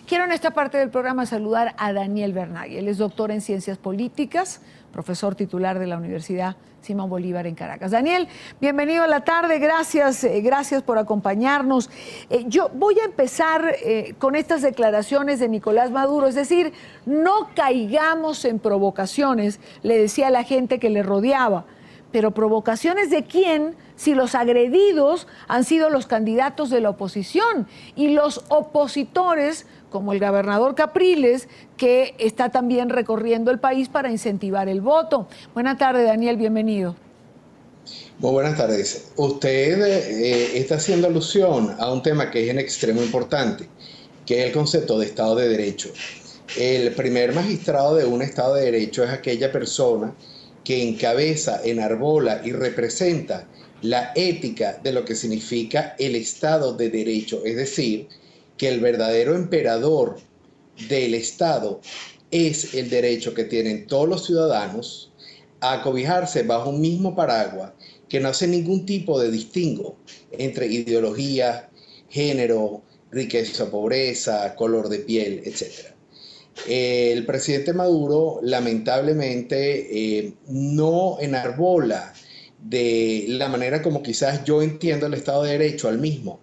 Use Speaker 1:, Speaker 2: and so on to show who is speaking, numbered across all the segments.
Speaker 1: Quiero en esta parte del programa saludar a Daniel Bernagui. Él es doctor en Ciencias Políticas, profesor titular de la Universidad Simón Bolívar en Caracas. Daniel, bienvenido a la tarde, gracias por acompañarnos. Yo voy a empezar con estas declaraciones de Nicolás Maduro, es decir, no caigamos en provocaciones, le decía a la gente que le rodeaba. Pero provocaciones ¿de quién? Si los agredidos han sido los candidatos de la oposición y los opositores, como el gobernador Capriles, que está también recorriendo el país para incentivar el voto. Buenas tardes, Daniel, bienvenido.
Speaker 2: Muy buenas tardes. Usted está haciendo alusión a un tema que es en extremo importante, que es el concepto de Estado de Derecho. El primer magistrado de un Estado de Derecho es aquella persona que encabeza, enarbola y representa la ética de lo que significa el Estado de Derecho, es decir, que el verdadero emperador del Estado es el derecho que tienen todos los ciudadanos a acobijarse bajo un mismo paraguas que no hace ningún tipo de distingo entre ideología, género, riqueza, pobreza, color de piel, etc. El presidente Maduro lamentablemente no enarbola de la manera como quizás yo entiendo el Estado de Derecho al mismo,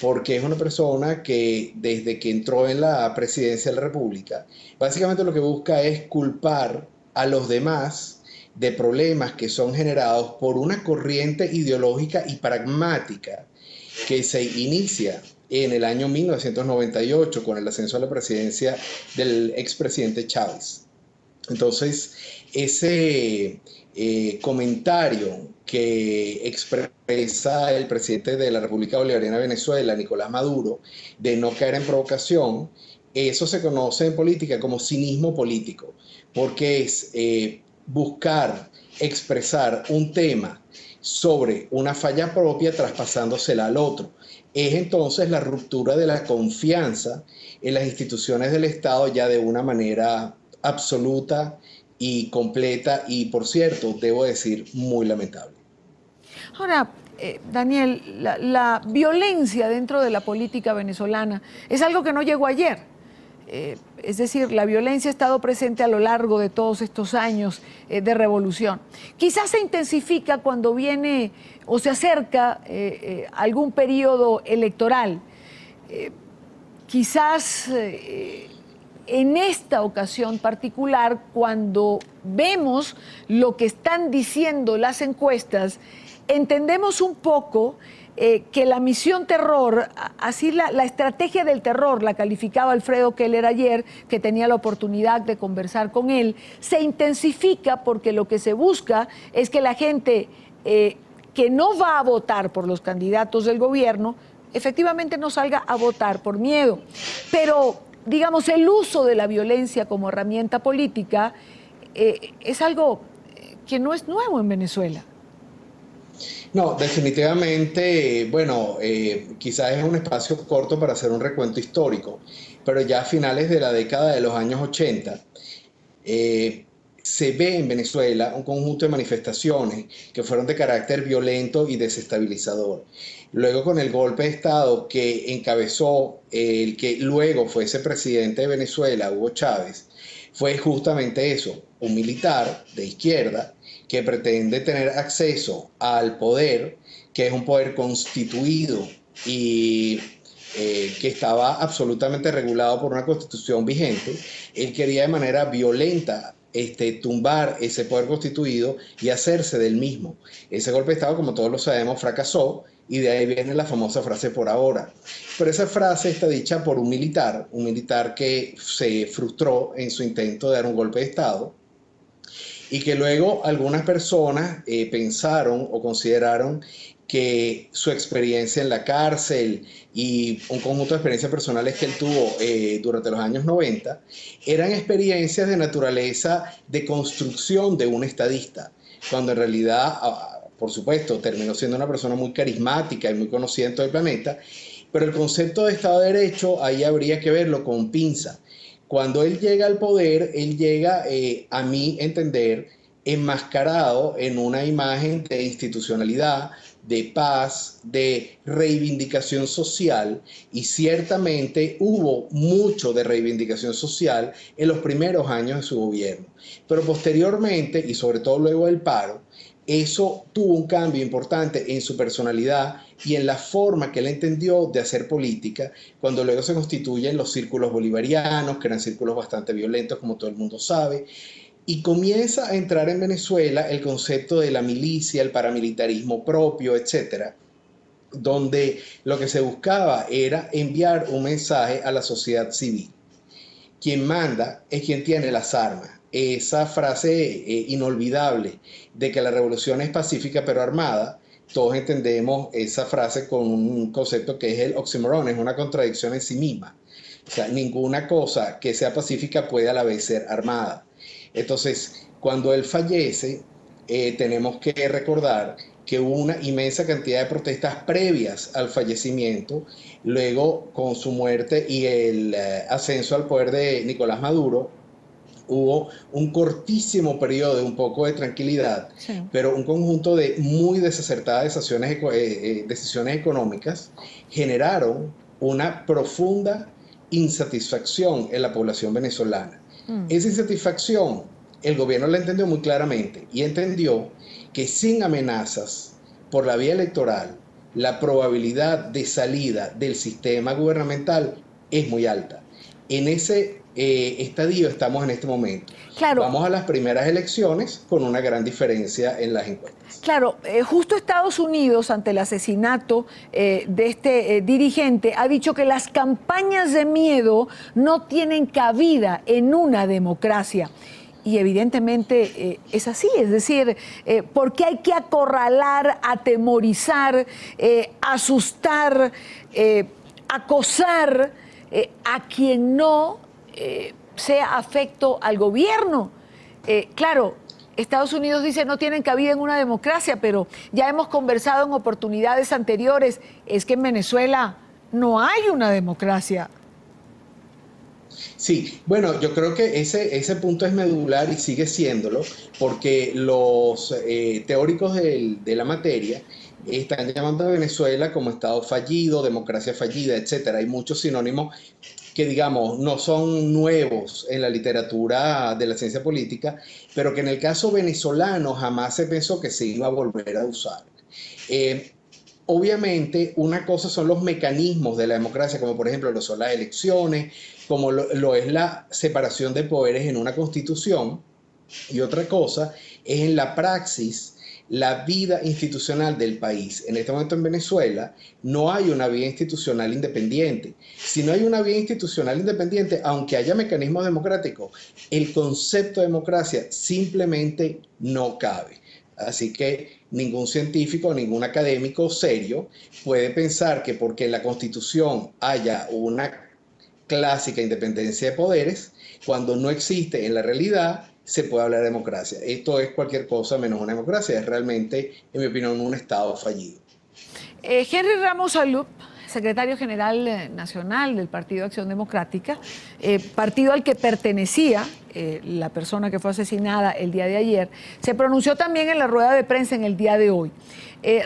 Speaker 2: porque es una persona que desde que entró en la presidencia de la República, básicamente lo que busca es culpar a los demás de problemas que son generados por una corriente ideológica y pragmática que se inicia en el año 1998 con el ascenso a la presidencia del expresidente Chávez. Entonces, ese comentario que expresa el presidente de la República Bolivariana de Venezuela, Nicolás Maduro, de no caer en provocación, eso se conoce en política como cinismo político, porque es buscar expresar un tema sobre una falla propia traspasándosela al otro. Es entonces la ruptura de la confianza en las instituciones del Estado ya de una manera absoluta y completa y, por cierto, debo decir, muy lamentable.
Speaker 1: Ahora, Daniel, la violencia dentro de la política venezolana es algo que no llegó ayer. Es decir, la violencia ha estado presente a lo largo de todos estos años de revolución. Quizás se intensifica cuando viene o se acerca algún periodo electoral. Quizás en esta ocasión particular, cuando vemos lo que están diciendo las encuestas, entendemos un poco que la misión terror, así la estrategia del terror, la calificaba Alfredo Keller ayer, que tenía la oportunidad de conversar con él, se intensifica porque lo que se busca es que la gente que no va a votar por los candidatos del gobierno, efectivamente no salga a votar por miedo. Pero, digamos, el uso de la violencia como herramienta política es algo que no es nuevo en Venezuela.
Speaker 2: No, definitivamente, bueno, quizás es un espacio corto para hacer un recuento histórico, pero ya a finales de la década de los años 80, se ve en Venezuela un conjunto de manifestaciones que fueron de carácter violento y desestabilizador. Luego, con el golpe de Estado que encabezó el que luego fuese presidente de Venezuela, Hugo Chávez, fue justamente eso, un militar de izquierda que pretende tener acceso al poder, que es un poder constituido y que estaba absolutamente regulado por una constitución vigente. Él quería de manera violenta tumbar ese poder constituido y hacerse del mismo. Ese golpe de Estado, como todos lo sabemos, fracasó y de ahí viene la famosa frase "por ahora". Pero esa frase está dicha por un militar que se frustró en su intento de dar un golpe de Estado y que luego algunas personas pensaron o consideraron que su experiencia en la cárcel y un conjunto de experiencias personales que él tuvo durante los años 90 eran experiencias de naturaleza de construcción de un estadista, cuando en realidad, por supuesto, terminó siendo una persona muy carismática y muy conocida en todo el planeta, pero el concepto de Estado de Derecho ahí habría que verlo con pinza. Cuando él llega al poder, él llega, a mi entender, enmascarado en una imagen de institucionalidad, de paz, de reivindicación social, y ciertamente hubo mucho de reivindicación social en los primeros años de su gobierno. Pero posteriormente, y sobre todo luego del paro, eso tuvo un cambio importante en su personalidad y en la forma que él entendió de hacer política, cuando luego se constituyen los círculos bolivarianos, que eran círculos bastante violentos, como todo el mundo sabe, y comienza a entrar en Venezuela el concepto de la milicia, el paramilitarismo propio, etcétera, donde lo que se buscaba era enviar un mensaje a la sociedad civil. Quien manda es quien tiene las armas. Esa frase inolvidable de que la revolución es pacífica pero armada, todos entendemos esa frase con un concepto que es el oxímoron, es una contradicción en sí misma. O sea, ninguna cosa que sea pacífica puede a la vez ser armada. Entonces, cuando él fallece, tenemos que recordar que hubo una inmensa cantidad de protestas previas al fallecimiento. Luego, con su muerte y el ascenso al poder de Nicolás Maduro, hubo un cortísimo periodo de un poco de tranquilidad, sí, pero un conjunto de muy desacertadas decisiones económicas generaron una profunda insatisfacción en la población venezolana. Esa insatisfacción el gobierno la entendió muy claramente y entendió que sin amenazas por la vía electoral, la probabilidad de salida del sistema gubernamental es muy alta. En ese estadio estamos en este momento. Claro. Vamos a las primeras elecciones con una gran diferencia en las encuestas.
Speaker 1: Claro, justo Estados Unidos, ante el asesinato de este dirigente, ha dicho que las campañas de miedo no tienen cabida en una democracia. Y evidentemente es así, es decir, porque hay que acorralar, atemorizar, asustar, acosar a quien no sea afecto al gobierno. Claro, Estados Unidos dice no tienen cabida en una democracia, pero ya hemos conversado en oportunidades anteriores, es que en Venezuela no hay una democracia.
Speaker 2: Sí, bueno, yo creo que ese punto es medular y sigue siéndolo, porque los teóricos de la materia están llamando a Venezuela como Estado fallido, democracia fallida, etcétera. Hay muchos sinónimos que, digamos, no son nuevos en la literatura de la ciencia política, pero que en el caso venezolano jamás se pensó que se iba a volver a usar. Obviamente, una cosa son los mecanismos de la democracia, como por ejemplo lo son las elecciones, como lo es la separación de poderes en una constitución, y otra cosa es en la praxis, la vida institucional del país. En este momento en Venezuela no hay una vía institucional independiente. Si no hay una vía institucional independiente, aunque haya mecanismos democráticos, el concepto de democracia simplemente no cabe. Así que ningún científico, ningún académico serio puede pensar que porque en la Constitución haya una clásica independencia de poderes, cuando no existe en la realidad, se puede hablar de democracia. Esto es cualquier cosa menos una democracia, es realmente, en mi opinión, un Estado fallido.
Speaker 1: Henry Ramos Alup, secretario general nacional del Partido Acción Democrática, partido al que pertenecía la persona que fue asesinada el día de ayer, se pronunció también en la rueda de prensa en el día de hoy.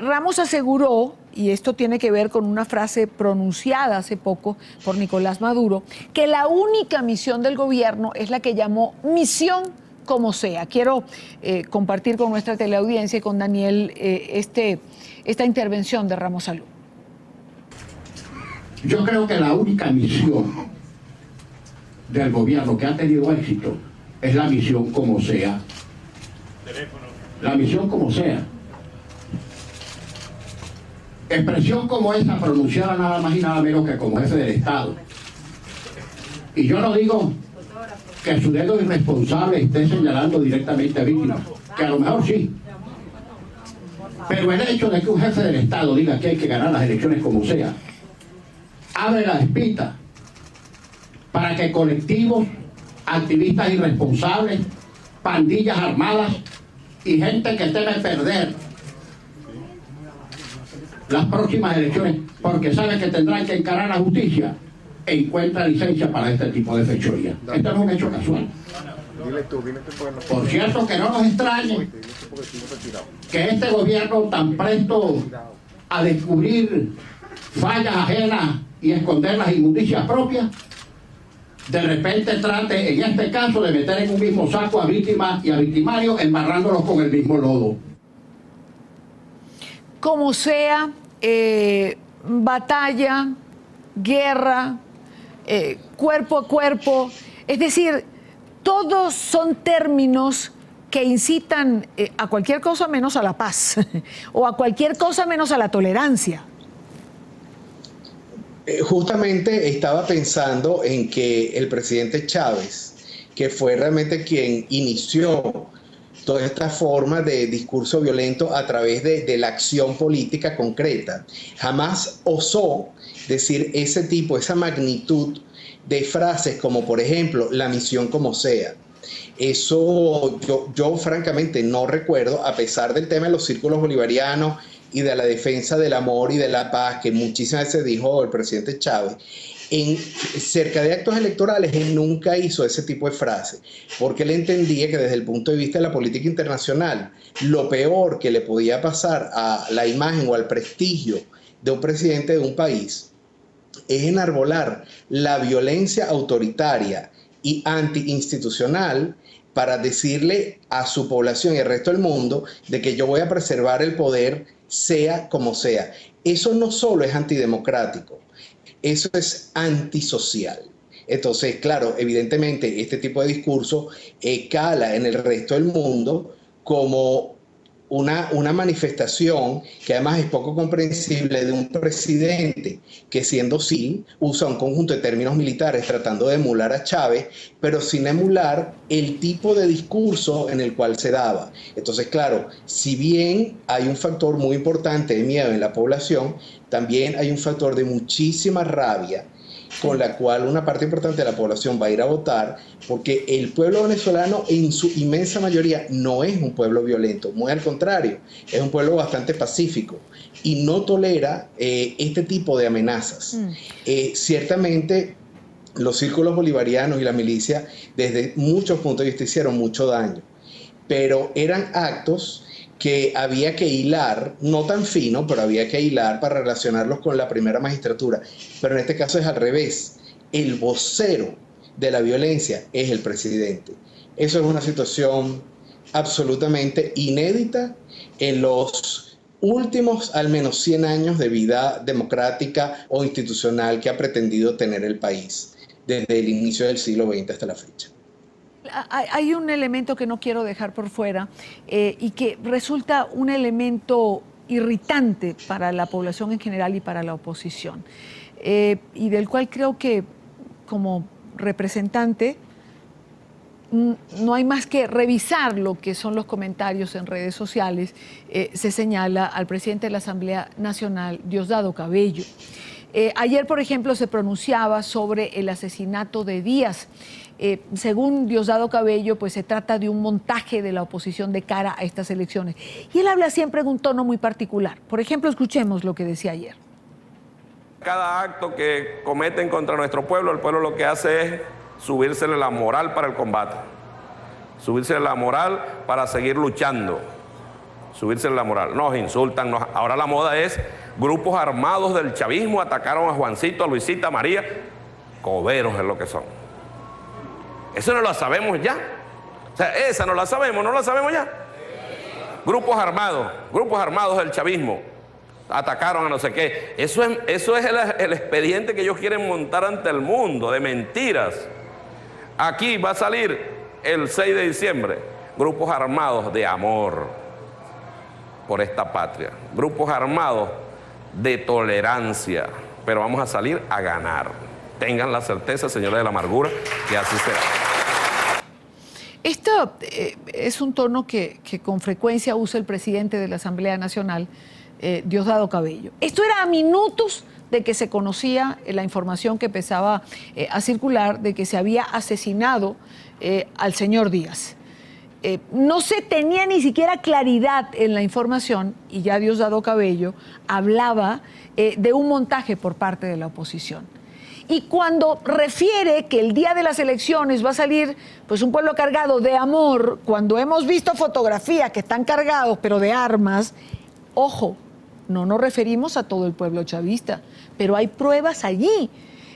Speaker 1: Ramos aseguró, y esto tiene que ver con una frase pronunciada hace poco por Nicolás Maduro, que la única misión del gobierno es la que llamó misión como sea. Quiero compartir con nuestra teleaudiencia y con Daniel esta intervención de Ramos Alup.
Speaker 3: Yo creo que la única misión del gobierno que ha tenido éxito es la misión como sea. La misión como sea. Expresión como esa pronunciada nada más y nada menos que como jefe del Estado. Y yo no digo que su dedo irresponsable esté señalando directamente a víctimas, que a lo mejor sí. Pero el hecho de que un jefe del Estado diga que hay que ganar las elecciones como sea, abre la espita para que colectivos, activistas irresponsables, pandillas armadas y gente que teme perder las próximas elecciones porque sabe que tendrán que encarar la justicia, encuentra licencia para este tipo de fechoría. Esto no es un hecho casual. Por cierto, que no nos extrañe que este gobierno, tan presto a descubrir fallas ajenas y esconder las injusticias propias, de repente trate, en este caso, de meter en un mismo saco a víctimas y a victimarios, embarrándolos con el mismo lodo.
Speaker 1: Como sea, batalla, guerra, cuerpo a cuerpo, es decir, todos son términos que incitan a cualquier cosa menos a la paz o a cualquier cosa menos a la tolerancia.
Speaker 2: Justamente estaba pensando en que el presidente Chávez, que fue realmente quien inició toda esta forma de discurso violento a través de la acción política concreta, jamás osó decir ese tipo, esa magnitud de frases como, por ejemplo, la misión como sea. Eso yo francamente no recuerdo, a pesar del tema de los círculos bolivarianos y de la defensa del amor y de la paz, que muchísimas veces dijo el presidente Chávez, cerca de actos electorales él nunca hizo ese tipo de frases, porque él entendía que desde el punto de vista de la política internacional, lo peor que le podía pasar a la imagen o al prestigio de un presidente de un país es enarbolar la violencia autoritaria y antiinstitucional para decirle a su población y al resto del mundo de que yo voy a preservar el poder sea como sea. Eso no solo es antidemocrático, eso es antisocial. Entonces, claro, evidentemente este tipo de discurso cala en el resto del mundo como una manifestación que además es poco comprensible de un presidente que, siendo sí, usa un conjunto de términos militares tratando de emular a Chávez, pero sin emular el tipo de discurso en el cual se daba. Entonces, claro, si bien hay un factor muy importante de miedo en la población, también hay un factor de muchísima rabia con la cual una parte importante de la población va a ir a votar, porque el pueblo venezolano en su inmensa mayoría no es un pueblo violento, muy al contrario, es un pueblo bastante pacífico y no tolera este tipo de amenazas. Ciertamente los círculos bolivarianos y la milicia desde muchos puntos de vista hicieron mucho daño, pero eran actos que había que hilar, no tan fino, pero había que hilar para relacionarlos con la primera magistratura. Pero en este caso es al revés. El vocero de la violencia es el presidente. Eso es una situación absolutamente inédita en los últimos al menos 100 años de vida democrática o institucional que ha pretendido tener el país desde el inicio del siglo XX hasta la fecha.
Speaker 1: Hay un elemento que no quiero dejar por fuera y que resulta un elemento irritante para la población en general y para la oposición, y del cual creo que como representante no hay más que revisar lo que son los comentarios en redes sociales. Se señala al presidente de la Asamblea Nacional, Diosdado Cabello. Ayer, por ejemplo, se pronunciaba sobre el asesinato de Díaz. Según Diosdado Cabello, pues se trata de un montaje de la oposición de cara a estas elecciones. Y él habla siempre en un tono muy particular. Por ejemplo, escuchemos lo que decía ayer.
Speaker 4: Cada acto que cometen contra nuestro pueblo, el pueblo lo que hace es subírsele la moral para el combate, subírsele la moral para seguir luchando, subírsele la moral. Nos insultan, ahora la moda es grupos armados del chavismo atacaron a Juancito, a Luisita, a María. Coberos es lo que son. Eso no lo sabemos ya. O sea, esa no la sabemos ya. Grupos armados del chavismo atacaron a no sé qué. Eso es el expediente que ellos quieren montar ante el mundo, de mentiras. Aquí va a salir el 6 de diciembre, grupos armados de amor por esta patria, grupos armados de tolerancia, pero vamos a salir a ganar. Tengan la certeza, señores de la amargura, que así será.
Speaker 1: Esto es un tono que con frecuencia usa el presidente de la Asamblea Nacional, Diosdado Cabello. Esto era a minutos de que se conocía la información que empezaba a circular de que se había asesinado al señor Díaz. No se tenía ni siquiera claridad en la información y ya Diosdado Cabello hablaba de un montaje por parte de la oposición. Y cuando refiere que el día de las elecciones va a salir pues un pueblo cargado de amor, cuando hemos visto fotografías que están cargados pero de armas, ojo, no nos referimos a todo el pueblo chavista, pero hay pruebas allí.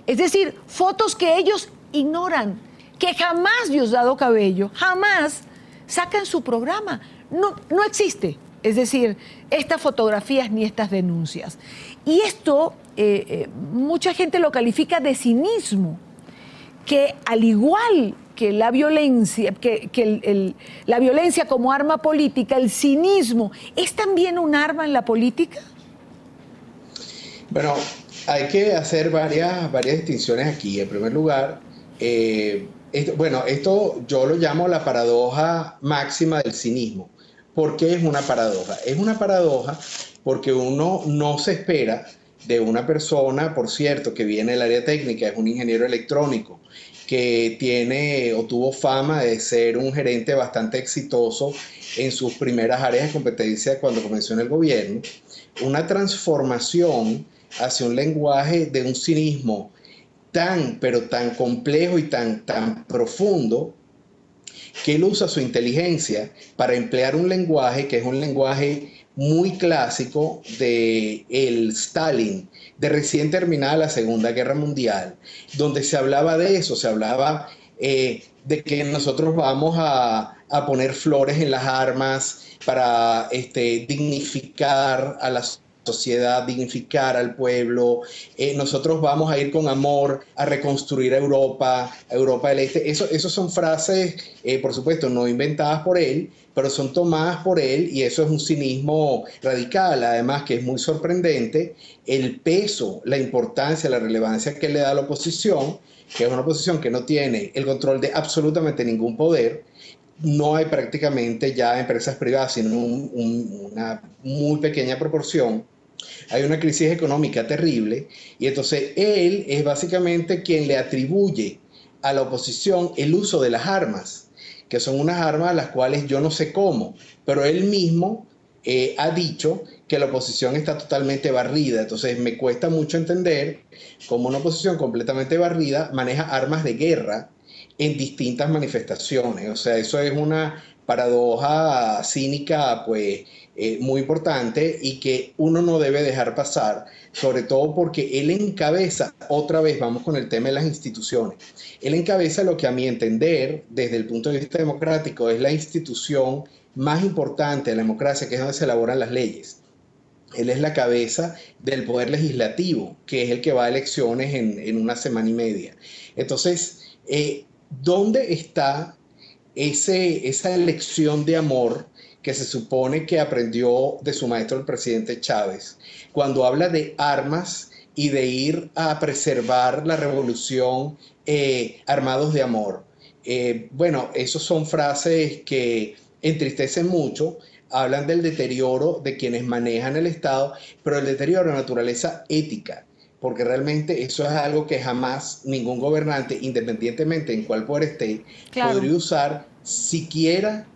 Speaker 1: Es decir, fotos que ellos ignoran, que jamás Diosdado Cabello, jamás sacan su programa. No existe. Es decir, estas fotografías ni estas denuncias. Y esto, mucha gente lo califica de cinismo, que al igual que la violencia, la violencia como arma política, el cinismo, ¿es también un arma en la política?
Speaker 2: Bueno, hay que hacer varias distinciones aquí. En primer lugar, esto yo lo llamo la paradoja máxima del cinismo. ¿Por qué es una paradoja? Es una paradoja porque uno no se espera de una persona, por cierto, que viene del área técnica, es un ingeniero electrónico, que tiene o tuvo fama de ser un gerente bastante exitoso en sus primeras áreas de competencia cuando comenzó en el gobierno, una transformación hacia un lenguaje de un cinismo pero tan complejo y tan profundo, que él usa su inteligencia para emplear un lenguaje que es un lenguaje muy clásico de el Stalin, de recién terminada la Segunda Guerra Mundial, donde se hablaba de eso, se hablaba de que nosotros vamos a poner flores en las armas para dignificar a las sociedad, dignificar al pueblo, nosotros vamos a ir con amor a reconstruir Europa del Este. Eso son frases, por supuesto, no inventadas por él, pero son tomadas por él y eso es un cinismo radical, además que es muy sorprendente el peso, la importancia, la relevancia que le da a la oposición, que es una oposición que no tiene el control de absolutamente ningún poder. No hay prácticamente ya empresas privadas, sino una muy pequeña proporción. Hay una crisis económica terrible y entonces él es básicamente quien le atribuye a la oposición el uso de las armas, que son unas armas a las cuales yo no sé cómo, pero él mismo ha dicho que la oposición está totalmente barrida. Entonces me cuesta mucho entender cómo una oposición completamente barrida maneja armas de guerra en distintas manifestaciones. O sea, eso es una paradoja cínica, pues, muy importante y que uno no debe dejar pasar, sobre todo porque él encabeza, otra vez vamos con el tema de las instituciones, él encabeza lo que a mi entender, desde el punto de vista democrático, es la institución más importante de la democracia, que es donde se elaboran las leyes. Él es la cabeza del poder legislativo, que es el que va a elecciones en una semana y media. Entonces, ¿dónde está esa elección de amor que se supone que aprendió de su maestro el presidente Chávez, cuando habla de armas y de ir a preservar la revolución armados de amor? Bueno, esas son frases que entristecen mucho, hablan del deterioro de quienes manejan el Estado, pero el deterioro de naturaleza ética, porque realmente eso es algo que jamás ningún gobernante, independientemente en cuál poder esté,
Speaker 1: Claro.
Speaker 2: podría usar siquiera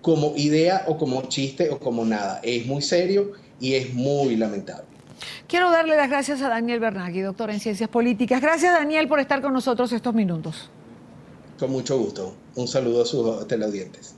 Speaker 2: como idea o como chiste o como nada. Es muy serio y es muy lamentable.
Speaker 1: Quiero darle las gracias a Daniel Bernagui, doctor en Ciencias Políticas. Gracias, Daniel, por estar con nosotros estos minutos.
Speaker 2: Con mucho gusto. Un saludo a sus teleaudientes.